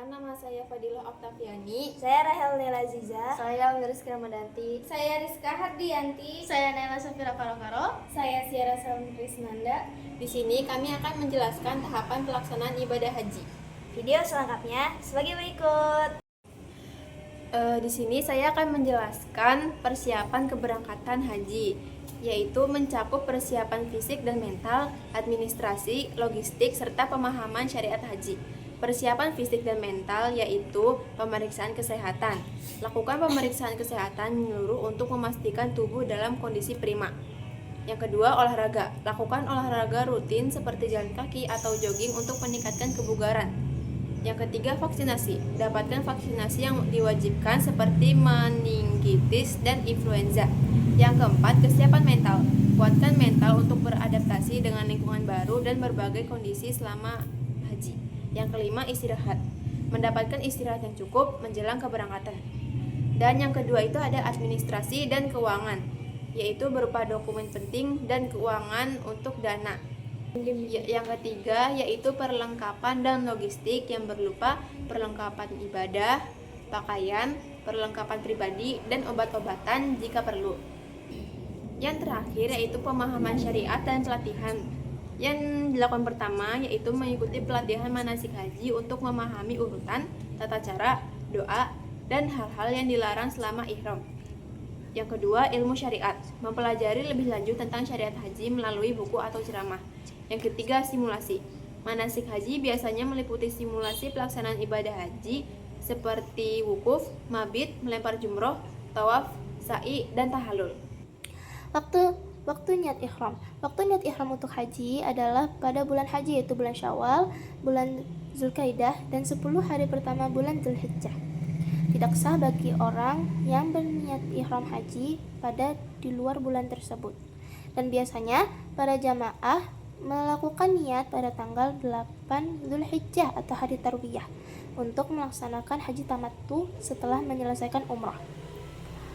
Perkenalkan, nama saya Fadilah Oktaviani. Saya Rahel Nela Ziza. Saya Rizky Ramadanti. Saya Rizka Hardianti. Saya Nela Safira Karo. Saya Siara Krisnanda. Di sini kami akan menjelaskan tahapan pelaksanaan ibadah haji. Video selengkapnya sebagai berikut. Di sini saya akan menjelaskan persiapan keberangkatan haji, yaitu mencakup persiapan fisik dan mental, administrasi, logistik, serta pemahaman syariat haji. Persiapan fisik dan mental yaitu pemeriksaan kesehatan. Lakukan pemeriksaan kesehatan menyeluruh untuk memastikan tubuh dalam kondisi prima. Yang kedua, olahraga. Lakukan olahraga rutin seperti jalan kaki atau jogging untuk meningkatkan kebugaran. Yang ketiga, vaksinasi. Dapatkan vaksinasi yang diwajibkan seperti meningitis dan influenza. Yang keempat, kesiapan mental. Kuatkan mental untuk beradaptasi dengan lingkungan baru dan berbagai kondisi selama haji. Yang kelima, istirahat. Mendapatkan istirahat yang cukup menjelang keberangkatan. Dan yang kedua itu ada administrasi dan keuangan, yaitu berupa dokumen penting dan keuangan untuk dana. Yang ketiga yaitu perlengkapan dan logistik yang berupa perlengkapan ibadah, pakaian, perlengkapan pribadi, dan obat-obatan jika perlu. Yang terakhir yaitu pemahaman syariat dan pelatihan. Yang dilakukan pertama yaitu mengikuti pelatihan manasik haji untuk memahami urutan, tata cara, doa, dan hal-hal yang dilarang selama ihram. Yang kedua, ilmu syariat. Mempelajari lebih lanjut tentang syariat haji melalui buku atau ceramah. Yang ketiga, simulasi. Manasik haji biasanya meliputi simulasi pelaksanaan ibadah haji seperti wukuf, mabit, melempar jumroh, tawaf, sa'i, dan tahallul. Waktu niat ihram. Waktu niat ihram untuk haji adalah pada bulan haji, yaitu bulan Syawal, bulan Zulkaidah, dan 10 hari pertama bulan Zulhijjah. Tidak sah bagi orang yang berniat ihram haji pada di luar bulan tersebut. Dan biasanya para jamaah melakukan niat pada tanggal 8 Zulhijjah atau hari Tarwiyah untuk melaksanakan haji tamattu setelah menyelesaikan umrah.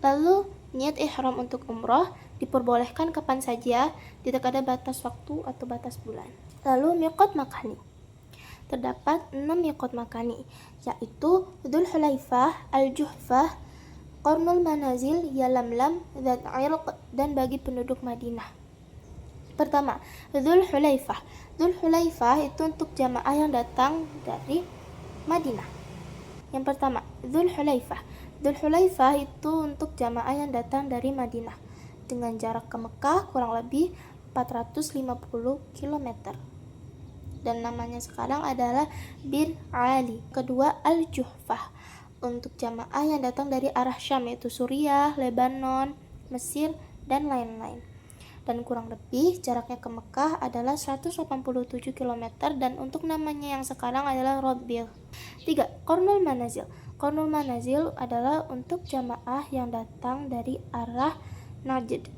Lalu niat ihram untuk umrah diperbolehkan kapan saja, tidak ada batas waktu atau batas bulan. Lalu miqat makani. Terdapat 6 miqat makani, yaitu Dzul Hulaifah, Al-Juhfah, Qarnul Manazil, Yalamlam, Dzat Irq, dan bagi penduduk Madinah. Pertama, Dzul Hulaifah. Dzul Hulaifah itu untuk jamaah yang datang dari Madinah. Yang pertama, Dzul Hulaifah. Dzul Hulaifah itu untuk jamaah yang datang dari Madinah dengan jarak ke Mekah kurang lebih 450 km. Dan namanya sekarang adalah Bir Ali. Kedua, Al-Juhfah untuk jamaah yang datang dari arah Syam, yaitu Suriah, Lebanon, Mesir, dan lain-lain. Dan kurang lebih jaraknya ke Mekah adalah 187 km, dan untuk namanya yang sekarang adalah Rabi'ah. 3. Qarnul Manazil. Qarnul Manazil adalah untuk jamaah yang datang dari arah Najd,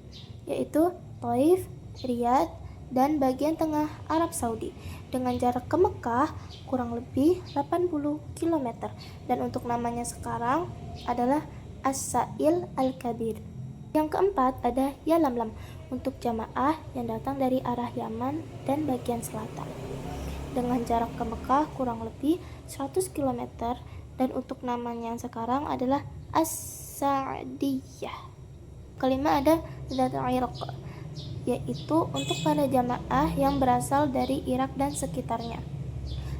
yaitu Taif, Riyadh, dan bagian tengah Arab Saudi dengan jarak ke Mekah kurang lebih 80 km, dan untuk namanya sekarang adalah As-Sa'il Al-Kabir. Yang keempat ada Yalamlam untuk jamaah yang datang dari arah Yaman dan bagian selatan dengan jarak ke Mekah kurang lebih 100 km, dan untuk namanya yang sekarang adalah As-Sa'diyah. Kelima ada Dzat Irq, yaitu untuk para jamaah yang berasal dari Irak dan sekitarnya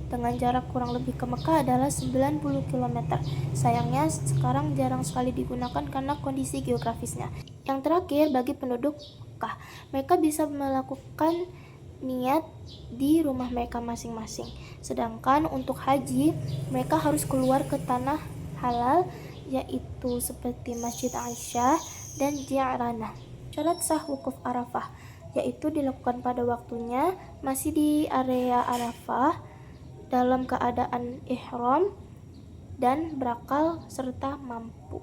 dengan jarak kurang lebih ke Mekah adalah 90 km. Sayangnya sekarang jarang sekali digunakan karena kondisi geografisnya. Yang terakhir, bagi penduduk Mekah, mereka bisa melakukan niat di rumah mereka masing-masing. Sedangkan untuk haji, mereka harus keluar ke tanah halal, yaitu seperti Masjid Aisyah dan Ji'ranah. Syarat sah wukuf Arafah, yaitu dilakukan pada waktunya masih di area Arafah dalam keadaan ihram dan berakal serta mampu.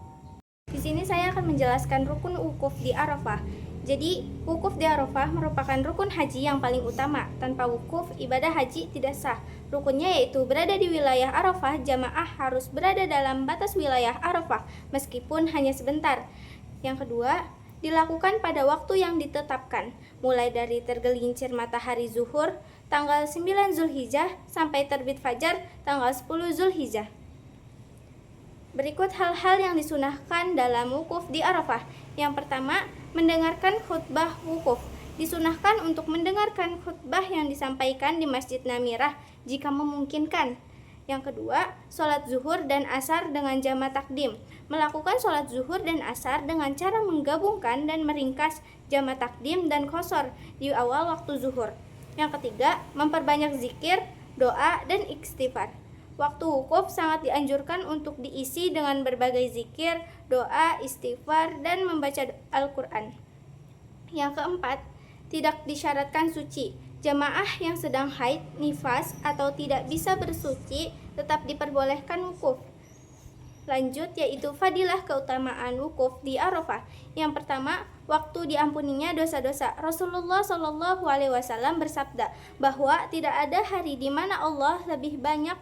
Di sini saya akan menjelaskan rukun wukuf di Arafah. Jadi, wukuf di Arafah merupakan rukun haji yang paling utama. Tanpa wukuf, ibadah haji tidak sah. Rukunnya yaitu berada di wilayah Arafah, jamaah harus berada dalam batas wilayah Arafah meskipun hanya sebentar. Yang kedua, dilakukan pada waktu yang ditetapkan, mulai dari tergelincir matahari zuhur tanggal 9 Zulhijjah sampai terbit fajar tanggal 10 Zulhijjah. Berikut hal-hal yang disunahkan dalam wukuf di Arafah. Yang pertama, mendengarkan khutbah wukuf. Disunahkan untuk mendengarkan khutbah yang disampaikan di Masjid Namirah jika memungkinkan. Yang kedua, sholat zuhur dan asar dengan jama takdim. Melakukan sholat zuhur dan asar dengan cara menggabungkan dan meringkas jama takdim dan qasar di awal waktu zuhur. Yang ketiga, memperbanyak zikir, doa, dan istighfar. Waktu wukuf sangat dianjurkan untuk diisi dengan berbagai zikir, doa, istighfar, dan membaca Al-Quran. Yang keempat, tidak disyaratkan suci. Jamaah yang sedang haid, nifas, atau tidak bisa bersuci tetap diperbolehkan wukuf. Lanjut, yaitu fadilah keutamaan wukuf di Arafah. Yang pertama, waktu diampuninya dosa-dosa. Rasulullah SAW bersabda bahwa tidak ada hari di mana Allah lebih banyak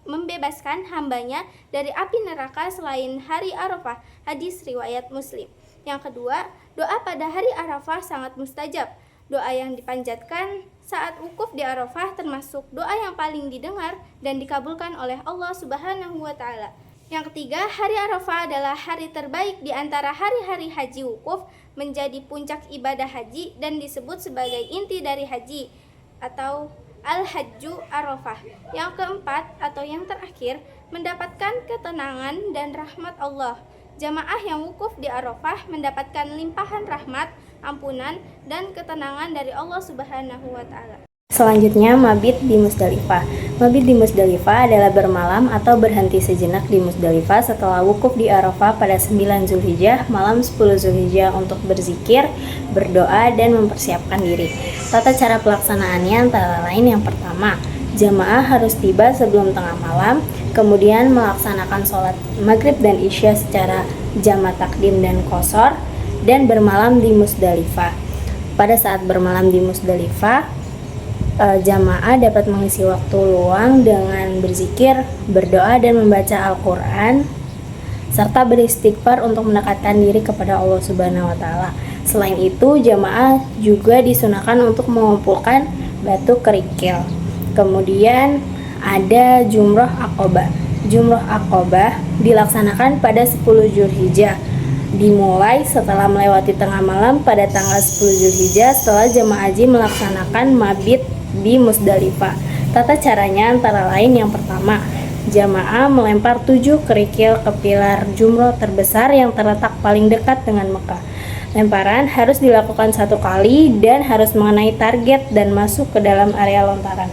membebaskan hambanya dari api neraka selain hari Arafah. Hadis riwayat Muslim. Yang kedua, doa pada hari Arafah sangat mustajab. Doa yang dipanjatkan saat wukuf di Arafah termasuk doa yang paling didengar dan dikabulkan oleh Allah Subhanahu wa Ta'ala. Yang ketiga, hari Arafah adalah hari terbaik di antara hari-hari haji. Wukuf menjadi puncak ibadah haji dan disebut sebagai inti dari haji atau Al-Hajju Arafah. Yang keempat atau yang terakhir, mendapatkan ketenangan dan rahmat Allah. Jamaah yang wukuf di Arafah mendapatkan limpahan rahmat, ampunan, dan ketenangan dari Allah Subhanahu wa Ta'ala. Selanjutnya, mabit di Musdalifah. Mabit di Musdalifah adalah bermalam atau berhenti sejenak di Musdalifah setelah wukuf di Arafah pada 9 Zulhijjah, malam 10 Zulhijjah untuk berzikir, berdoa, dan mempersiapkan diri. Tata cara pelaksanaannya antara lain yang pertama, jamaah harus tiba sebelum tengah malam, kemudian melaksanakan sholat maghrib dan isya secara jama takdim dan qasar, dan bermalam di Musdalifah. Pada saat bermalam di Musdalifah, jamaah dapat mengisi waktu luang dengan berzikir, berdoa, dan membaca Al-Quran, serta beristighfar untuk mendekatkan diri kepada Allah Subhanahu wa Ta'ala. Selain itu, jamaah juga disunahkan untuk mengumpulkan batu kerikil. Kemudian ada Jumroh Aqobah. Jumroh Aqobah dilaksanakan pada 10 Zulhijjah, dimulai setelah melewati tengah malam pada tanggal 10 Zulhijjah setelah jemaah haji melaksanakan mabit di Musdalifah. Tata caranya antara lain yang pertama, jamaah melempar 7 kerikil ke pilar jumroh terbesar yang terletak paling dekat dengan Mekah. Lemparan harus dilakukan 1 kali dan harus mengenai target dan masuk ke dalam area lontaran.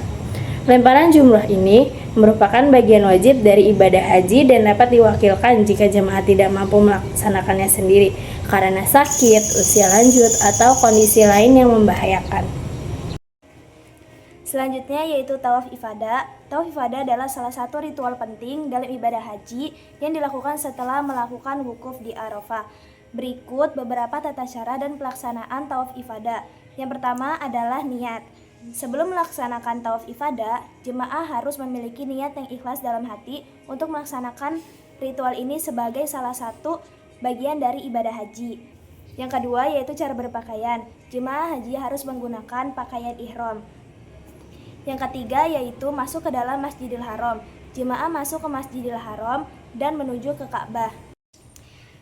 Lemparan jumroh ini merupakan bagian wajib dari ibadah haji dan dapat diwakilkan jika jemaah tidak mampu melaksanakannya sendiri karena sakit, usia lanjut, atau kondisi lain yang membahayakan. Selanjutnya yaitu tawaf ifadah. Tawaf ifadah adalah salah satu ritual penting dalam ibadah haji yang dilakukan setelah melakukan wukuf di Arafah. Berikut beberapa tata cara dan pelaksanaan tawaf ifadah. Yang pertama adalah niat. Sebelum melaksanakan tawaf ifadah, jemaah harus memiliki niat yang ikhlas dalam hati untuk melaksanakan ritual ini sebagai salah satu bagian dari ibadah haji. Yang kedua yaitu cara berpakaian. Jemaah haji harus menggunakan pakaian ihram. Yang ketiga yaitu masuk ke dalam Masjidil Haram. Jemaah masuk ke Masjidil Haram dan menuju ke Ka'bah.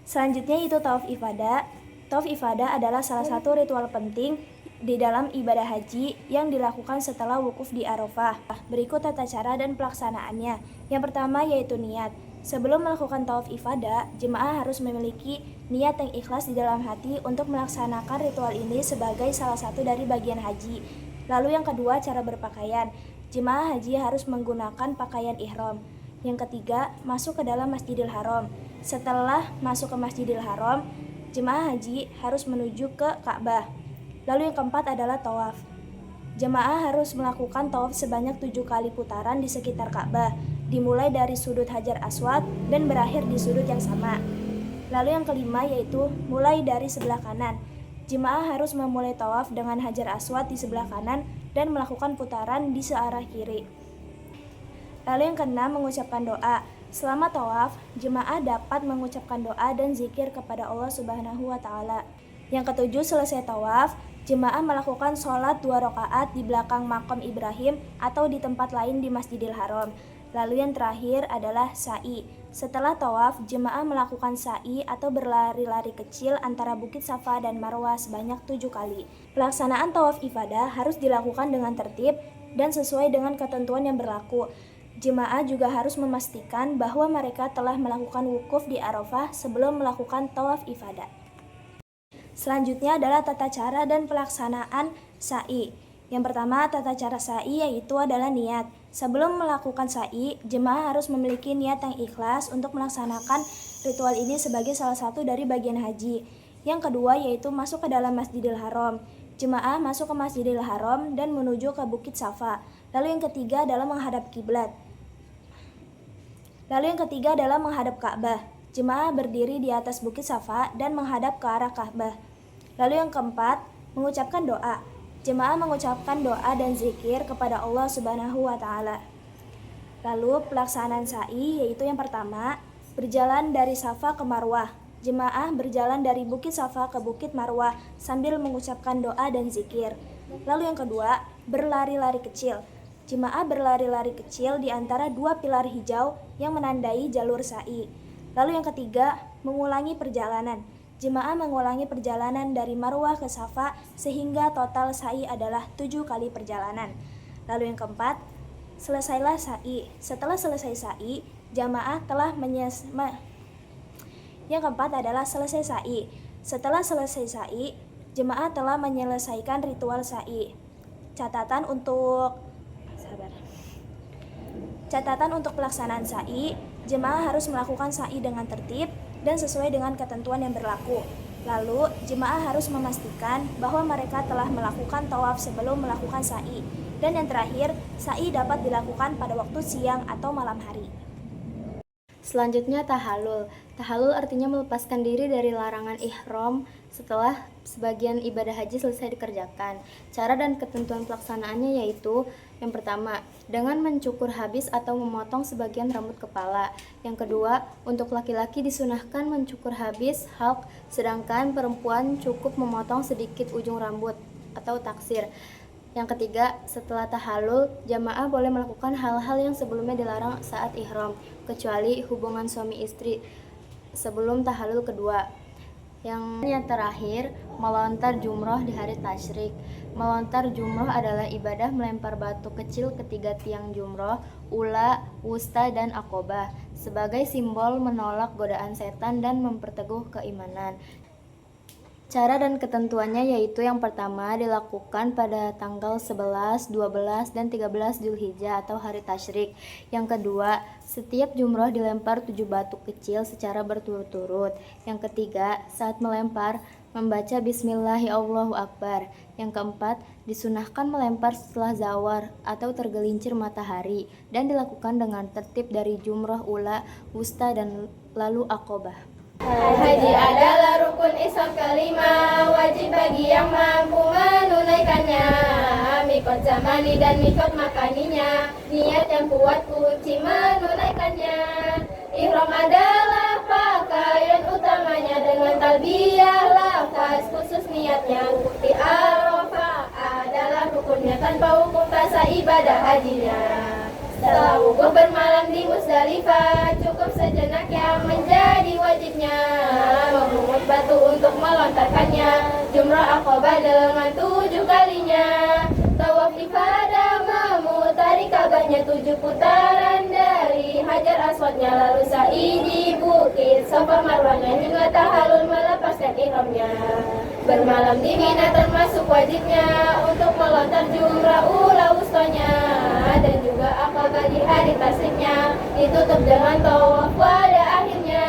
Selanjutnya itu tawaf ifadah. Tawaf ifadah adalah salah satu ritual penting di dalam ibadah haji yang dilakukan setelah wukuf di Arafah. Berikut tata cara dan pelaksanaannya. Yang pertama yaitu niat. Sebelum melakukan tawaf ifadah, jemaah harus memiliki niat yang ikhlas di dalam hati untuk melaksanakan ritual ini sebagai salah satu dari bagian haji. Lalu yang kedua, cara berpakaian. Jemaah haji harus menggunakan pakaian ihram. Yang ketiga, masuk ke dalam Masjidil Haram. Setelah masuk ke Masjidil Haram, jemaah haji harus menuju ke Ka'bah. Lalu yang keempat adalah tawaf. Jemaah harus melakukan tawaf sebanyak 7 kali putaran di sekitar Ka'bah, dimulai dari sudut Hajar Aswad dan berakhir di sudut yang sama. Lalu yang kelima yaitu mulai dari sebelah kanan. Jemaah harus memulai tawaf dengan Hajar Aswad di sebelah kanan dan melakukan putaran di searah kiri. Lalu yang keenam, mengucapkan doa. Selama tawaf, jemaah dapat mengucapkan doa dan zikir kepada Allah Subhanahu wa Ta'ala. Yang ketujuh, selesai tawaf, jemaah melakukan sholat 2 rakaat di belakang makam Ibrahim atau di tempat lain di Masjidil Haram. Lalu yang terakhir adalah sa'i. Setelah tawaf, jemaah melakukan sa'i atau berlari-lari kecil antara Bukit Safa dan Marwah sebanyak 7 kali. Pelaksanaan tawaf ifadah harus dilakukan dengan tertib dan sesuai dengan ketentuan yang berlaku. Jemaah juga harus memastikan bahwa mereka telah melakukan wukuf di Arafah sebelum melakukan tawaf ifadah. Selanjutnya adalah tata cara dan pelaksanaan sa'i. Yang pertama, tata cara sa'i yaitu adalah niat. Sebelum melakukan sa'i, jemaah harus memiliki niat yang ikhlas untuk melaksanakan ritual ini sebagai salah satu dari bagian haji. Yang kedua yaitu masuk ke dalam Masjidil Haram. Jemaah masuk ke Masjidil Haram dan menuju ke Bukit Safa. Lalu yang ketiga adalah menghadap kiblat. Lalu yang ketiga adalah menghadap Ka'bah. Jemaah berdiri di atas Bukit Safa dan menghadap ke arah Ka'bah. Lalu yang keempat, mengucapkan doa. Jemaah mengucapkan doa dan zikir kepada Allah Subhanahu wa Ta'ala. Lalu pelaksanaan sa'i yaitu yang pertama, berjalan dari Safa ke Marwah. Jemaah berjalan dari Bukit Safa ke Bukit Marwah sambil mengucapkan doa dan zikir. Lalu yang kedua, berlari-lari kecil. Jemaah berlari-lari kecil di antara 2 pilar hijau yang menandai jalur sa'i. Lalu yang ketiga, mengulangi perjalanan. Jemaah mengulangi perjalanan dari Marwah ke Safa sehingga total sa'i adalah 7 kali perjalanan. Lalu yang keempat, selesailah sa'i. Setelah selesai sa'i, jemaah telah Yang keempat adalah selesai sa'i. Setelah selesai sa'i, jemaah telah menyelesaikan ritual sa'i. Catatan untuk pelaksanaan sa'i, jemaah harus melakukan sa'i dengan tertib dan sesuai dengan ketentuan yang berlaku. Lalu, jemaah harus memastikan bahwa mereka telah melakukan tawaf sebelum melakukan sa'i. Dan yang terakhir, sa'i dapat dilakukan pada waktu siang atau malam hari. Selanjutnya tahallul. Tahallul artinya melepaskan diri dari larangan ihram setelah sebagian ibadah haji selesai dikerjakan. Cara dan ketentuan pelaksanaannya yaitu yang pertama, dengan mencukur habis atau memotong sebagian rambut kepala. Yang kedua, untuk laki-laki disunahkan mencukur habis halq, sedangkan perempuan cukup memotong sedikit ujung rambut atau taksir. Yang ketiga, setelah tahallul, jamaah boleh melakukan hal-hal yang sebelumnya dilarang saat ihram, kecuali hubungan suami istri sebelum tahallul kedua. Yang terakhir, melontar jumroh di hari tasyrik. Melontar jumroh adalah ibadah melempar batu kecil ketiga tiang jumroh, ula, wusta, dan akobah sebagai simbol menolak godaan setan dan memperteguh keimanan. Cara dan ketentuannya yaitu yang pertama dilakukan pada tanggal 11, 12, dan 13 Dzulhijjah atau hari tasyrik. Yang kedua, setiap jumroh dilempar 7 batu kecil secara berturut-turut. Yang ketiga, saat melempar membaca Bismillahi Allahu Akbar. Yang keempat, disunahkan melempar setelah zawar atau tergelincir matahari dan dilakukan dengan tertib dari jumroh ula, wusta, dan lalu akobah. Haji adalah rukun Islam kelima, wajib bagi yang mampu menunaikannya. Mikot zamani dan mikot makaninya, niat yang kuat kunci menunaikannya. Ihram adalah pakaian utamanya dengan talbiyah lafaz khusus niatnya. Di Arafah adalah rukunnya tanpa wukuf tak sah ibadah hajinya. Setelah wukuf bermalam di Musdalifah, cukup sejenak yang menjadi wajibnya memungut batu untuk melontarkannya. Jumrah Aqabah dengan 7 kalinya. Tawaf ifadah memutari Ka'bahnya 7 putaran dari Hajar Aswadnya, lalu sa'i di Bukit Safa Marwahnya hingga tahallul melepaskan ihramnya. Bermalam di Mina termasuk wajibnya untuk melontar jumrah ula wustanya, dan juga Aqabah di hari tasriknya ditutup dengan tawaf pada akhirnya.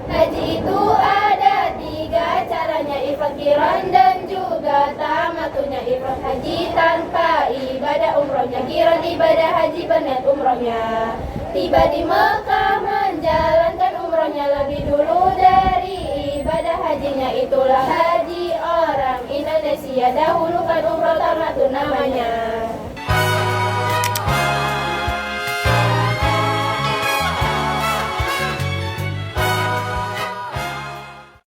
Haji itu ada 3 caranya, ifrad, qiran, dan juga tamatunya. Ifrad haji tanpa ibadah umrohnya, qiran ibadah haji berniat umrohnya. Tiba di Mekah menjalankan umrohnya lebih dulu dari ibadah hajinya, itulah haji orang Indonesia, dahulu kan umroh tamatun namanya.